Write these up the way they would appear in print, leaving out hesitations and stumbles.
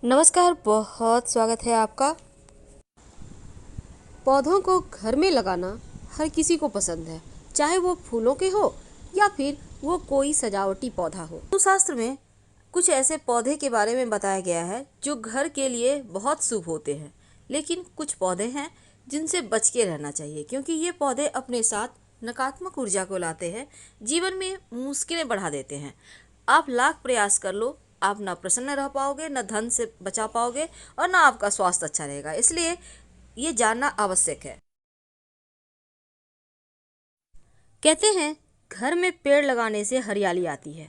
नमस्कार, बहुत स्वागत है आपका। पौधों को घर में लगाना हर किसी को पसंद है, चाहे वो फूलों के हो या फिर वो कोई सजावटी पौधा हो। तो शास्त्र में कुछ ऐसे पौधे के बारे में बताया गया है जो घर के लिए बहुत शुभ होते हैं, लेकिन कुछ पौधे हैं जिनसे बच के रहना चाहिए, क्योंकि ये पौधे अपने साथ नकारात्मक ऊर्जा को लाते हैं, जीवन में मुश्किलें बढ़ा देते हैं। आप लाख प्रयास कर लो, आप ना प्रसन्न रह पाओगे, न धन से बचा पाओगे और ना आपका स्वास्थ्य अच्छा रहेगा। इसलिए ये जानना आवश्यक है। कहते हैं घर में पेड़ लगाने से हरियाली आती है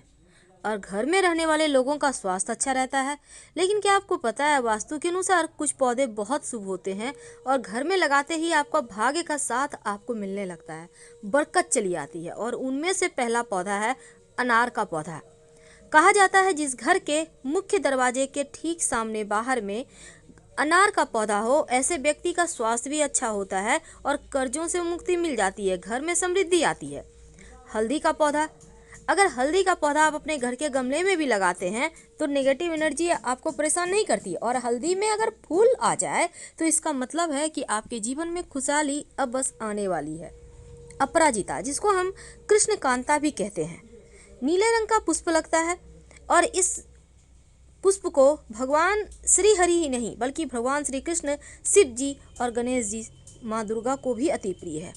और घर में रहने वाले लोगों का स्वास्थ्य अच्छा रहता है। लेकिन क्या आपको पता है, वास्तु के अनुसार कुछ पौधे बहुत शुभ होते हैं और घर में लगाते ही आपका भाग्य का साथ आपको मिलने लगता है, बरकत चली आती है। और उनमें से पहला पौधा है अनार का पौधा। कहा जाता है जिस घर के मुख्य दरवाजे के ठीक सामने बाहर में अनार का पौधा हो, ऐसे व्यक्ति का स्वास्थ्य भी अच्छा होता है और कर्जों से मुक्ति मिल जाती है, घर में समृद्धि आती है। हल्दी का पौधा। अगर हल्दी का पौधा आप अपने घर के गमले में भी लगाते हैं तो नेगेटिव एनर्जी आपको परेशान नहीं करती, और हल्दी में अगर फूल आ जाए तो इसका मतलब है कि आपके जीवन में खुशहाली अब बस आने वाली है। अपराजिता, जिसको हम कृष्ण कांता भी कहते हैं, नीले रंग का पुष्प लगता है और इस पुष्प को भगवान श्री हरि ही नहीं बल्कि भगवान श्री कृष्ण, शिव जी और गणेश जी, माँ दुर्गा को भी अति प्रिय है।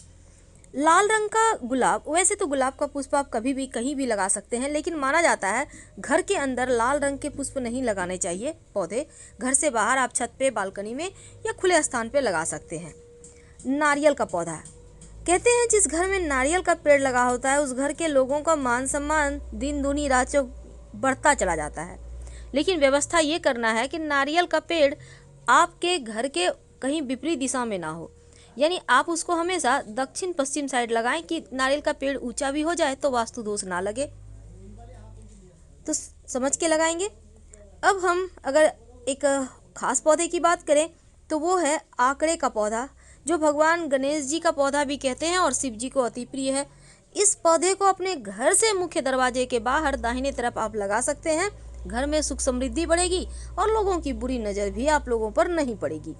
लाल रंग का गुलाब। वैसे तो गुलाब का पुष्प आप कभी भी कहीं भी लगा सकते हैं, लेकिन माना जाता है घर के अंदर लाल रंग के पुष्प नहीं लगाने चाहिए पौधे। घर से बाहर आप छत पे, बालकनी में या खुले स्थान पे लगा सकते हैं। नारियल का पौधा। कहते हैं जिस घर में नारियल का पेड़ लगा होता है उस घर के लोगों का मान सम्मान दिन दूनी रात चौक बढ़ता चला जाता है। लेकिन व्यवस्था ये करना है कि नारियल का पेड़ आपके घर के कहीं विपरीत दिशा में ना हो, यानी आप उसको हमेशा दक्षिण पश्चिम साइड लगाएं कि नारियल का पेड़ ऊंचा भी हो जाए तो वास्तु दोष ना लगे। तो समझ के लगाएंगे। अब हम अगर एक खास पौधे की बात करें तो वो है आकड़े का पौधा, जो भगवान गणेश जी का पौधा भी कहते हैं और शिव जी को अति प्रिय है। इस पौधे को अपने घर से मुख्य दरवाजे के बाहर दाहिने तरफ आप लगा सकते हैं। घर में सुख समृद्धि बढ़ेगी और लोगों की बुरी नजर भी आप लोगों पर नहीं पड़ेगी।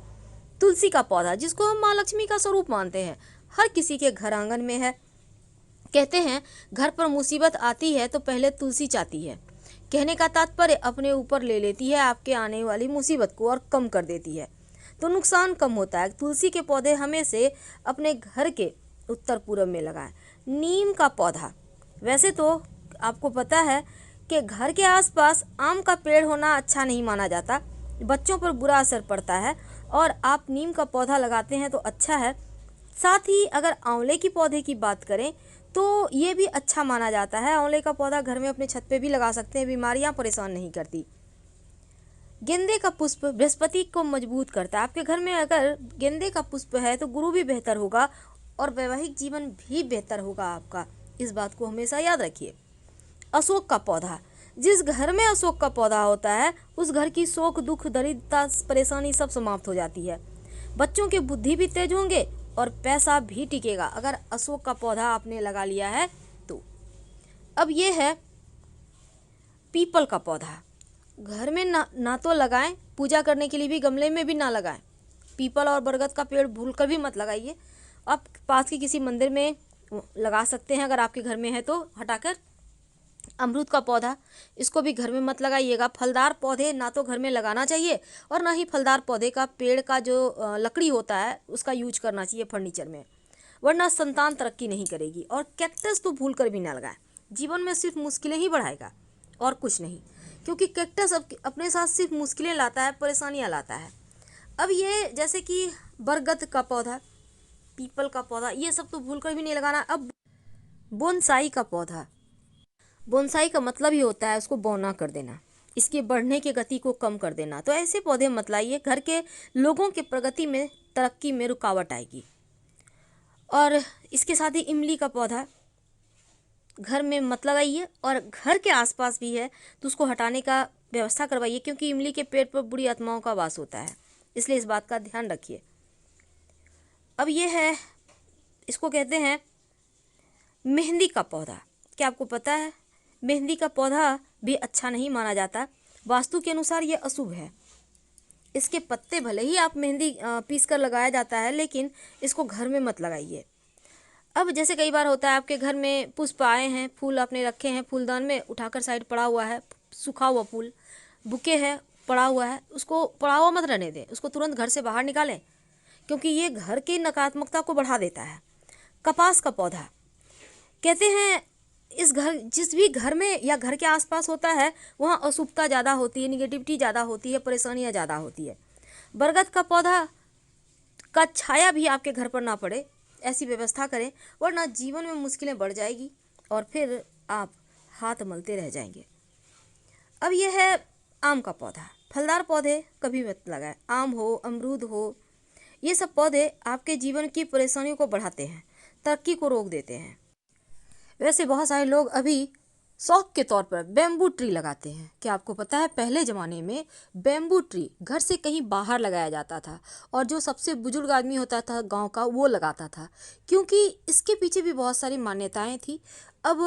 तुलसी का पौधा, जिसको हम माँ लक्ष्मी का स्वरूप मानते हैं, हर किसी के घर आंगन में है। कहते हैं घर पर मुसीबत आती है तो पहले तुलसी चाहती है। कहने का तात्पर्य अपने ऊपर ले लेती है आपके आने वाली मुसीबत को और कम कर देती है, तो नुकसान कम होता है। तुलसी के पौधे हमें से अपने घर के उत्तर पूर्व में लगाएं। नीम का पौधा। वैसे तो आपको पता है कि घर के आसपास आम का पेड़ होना अच्छा नहीं माना जाता, बच्चों पर बुरा असर पड़ता है, और आप नीम का पौधा लगाते हैं तो अच्छा है। साथ ही अगर आंवले की पौधे की बात करें तो ये भी अच्छा माना जाता है। आंवले का पौधा घर में अपने छत पे भी लगा सकते हैं, बीमारियां परेशान नहीं करती। गेंदे का पुष्प बृहस्पति को मजबूत करता है। आपके घर में अगर गेंदे का पुष्प है तो गुरु भी बेहतर होगा और वैवाहिक जीवन भी बेहतर होगा आपका। इस बात को हमेशा याद रखिए। अशोक का पौधा। जिस घर में अशोक का पौधा होता है उस घर की शोक, दुख, दरिद्रता, परेशानी सब समाप्त हो जाती है। बच्चों की बुद्धि भी तेज होंगे और पैसा भी टिकेगा अगर अशोक का पौधा आपने लगा लिया है तो। अब ये है पीपल का पौधा। घर में ना तो लगाएं, पूजा करने के लिए भी गमले में भी ना लगाएं। पीपल और बरगद का पेड़ भूलकर भी मत लगाइए। आप पास के किसी मंदिर में लगा सकते हैं अगर आपके घर में है तो हटाकर। अमरूद का पौधा, इसको भी घर में मत लगाइएगा। फलदार पौधे ना तो घर में लगाना चाहिए और ना ही फलदार पौधे का पेड़ का जो लकड़ी होता है उसका यूज करना चाहिए फर्नीचर में, वरना संतान तरक्की नहीं करेगी। और कैक्टस तो भूल कर भी ना लगाएं, जीवन में सिर्फ मुश्किलें ही बढ़ाएगा और कुछ नहीं, क्योंकि कैक्टस अपने साथ सिर्फ मुश्किलें लाता है, परेशानियाँ लाता है। अब ये जैसे कि बरगद का पौधा, पीपल का पौधा, ये सब तो भूल कर भी नहीं लगाना। अब बोनसाई का पौधा। बोनसाई का मतलब ही होता है उसको बौना कर देना, इसके बढ़ने की गति को कम कर देना। तो ऐसे पौधे मत लाइए, घर के लोगों के प्रगति में, तरक्की में रुकावट आएगी। और इसके साथ ही इमली का पौधा घर में मत लगाइए, और घर के आसपास भी है तो उसको हटाने का व्यवस्था करवाइए, क्योंकि इमली के पेड़ पर बुरी आत्माओं का वास होता है, इसलिए इस बात का ध्यान रखिए। अब ये है, इसको कहते हैं मेहंदी का पौधा। क्या आपको पता है मेहंदी का पौधा भी अच्छा नहीं माना जाता, वास्तु के अनुसार ये अशुभ है। इसके पत्ते भले ही आप मेहंदी पीस कर लगाया जाता है, लेकिन इसको घर में मत लगाइए। अब जैसे कई बार होता है आपके घर में पुष्प आए हैं, फूल आपने रखे हैं फूलदान में, उठाकर साइड पड़ा हुआ है सूखा हुआ फूल, बुके है पड़ा हुआ है, उसको पड़ा हुआ मत रहने दें, उसको तुरंत घर से बाहर निकालें, क्योंकि ये घर की नकारात्मकता को बढ़ा देता है। कपास का पौधा, कहते हैं इस घर जिस भी घर में या घर के आसपास होता है वहाँ अशुभता ज़्यादा होती है, निगेटिविटी ज़्यादा होती है, परेशानियाँ ज़्यादा होती है। बरगद का पौधा का छाया भी आपके घर पर ना पड़े, ऐसी व्यवस्था करें, वरना जीवन में मुश्किलें बढ़ जाएगी और फिर आप हाथ मलते रह जाएंगे। अब यह है आम का पौधा। फलदार पौधे कभी मत लगाएं, आम हो, अमरूद हो, ये सब पौधे आपके जीवन की परेशानियों को बढ़ाते हैं, तरक्की को रोक देते हैं। वैसे बहुत सारे लोग अभी शौक के तौर पर बैम्बू ट्री लगाते हैं। क्या आपको पता है पहले ज़माने में बैम्बू ट्री घर से कहीं बाहर लगाया जाता था और जो सबसे बुजुर्ग आदमी होता था गांव का वो लगाता था, क्योंकि इसके पीछे भी बहुत सारी मान्यताएं थी। अब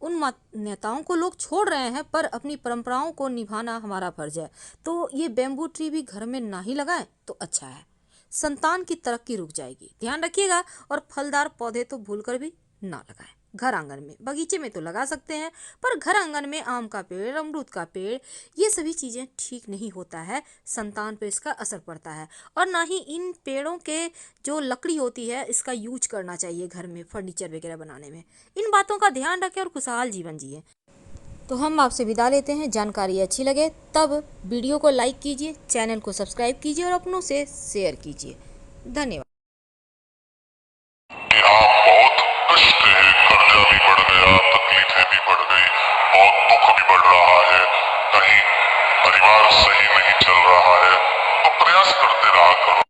उन मान्यताओं को लोग छोड़ रहे हैं, पर अपनी परंपराओं को निभाना हमारा फर्ज है। तो ये बैम्बू ट्री भी घर में ना ही लगाएं तो अच्छा है, संतान की तरक्की रुक जाएगी, ध्यान रखिएगा। और फलदार पौधे तो भूलकर भी ना लगाएं। घर आंगन में, बगीचे में तो लगा सकते हैं, पर घर आंगन में आम का पेड़, अमरूद का पेड़, ये सभी चीज़ें ठीक नहीं होता है, संतान पर इसका असर पड़ता है। और ना ही इन पेड़ों के जो लकड़ी होती है इसका यूज करना चाहिए घर में फर्नीचर वगैरह बनाने में। इन बातों का ध्यान रखें और खुशहाल जीवन जिए। तो हम आपसे विदा लेते हैं। जानकारी अच्छी लगे तब वीडियो को लाइक कीजिए, चैनल को सब्सक्राइब कीजिए और अपनों से शेयर कीजिए। धन्यवाद। यहाँ बहुत कष्ट है, कर्जा भी बढ़ गया, तकलीफें भी बढ़ गई, बहुत दुख भी बढ़ रहा है, कहीं परिवार सही नहीं चल रहा है, तो प्रयास करते रहा करो।